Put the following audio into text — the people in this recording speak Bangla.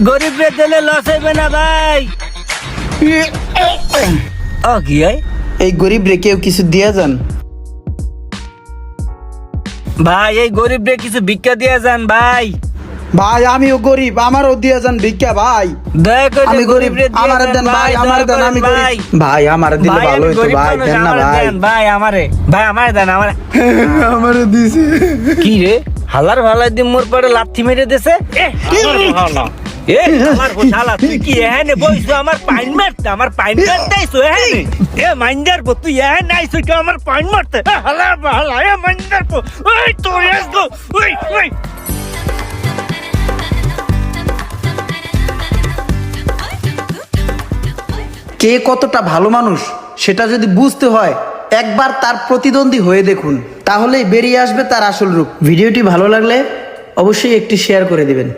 গরিবরে দিলে লস হইবে না ভাই। ও কি হয়? এই গরিব রে কেউ কিছু দিয়া যান ভাই এই গরিবরে কিছু ভিক্ষা দিয়ে যান ভাই। ভাই। আমিও গরিব, আমারও দিয়া যান ভিক্ষা ভাই। দয়া করে আমি গরিব, গরিবরে দিয়ে আমার দেন ভাই, আমার দেন। আমি গরিব ভাই, আমার দিলে ভাই, ভালো আমি হইতো গরিব ভাই। মানুষ, দেন না আমারে ভাই। দেন ভাই, আমারে দেন আমারে। আমারে দিছে। কি রে হালার ভালাই দি মোর পরে লাথি মেরে দেছে। আমার শালা তুই কি এখানে বইছো আমার পাইন মারতে, আমার পাইন মারতে আইছো এখানে? এ মাইন্ডার পো তুই এখানে আইছো কি আমার পাইন মারতে? হালা হালা এ মাইন্ডার পো ওই তোর এসো ওই ওই। কে কতটা ভালো মানুষ সেটা যদি বুঝতে হয় একবার তার প্রতিদ্বন্দ্বী হয়ে দেখুন, তাহলেই বেরিয়ে আসবে তার আসল রূপ। ভিডিওটি ভালো লাগলে অবশ্যই একটি শেয়ার করে দিবেন।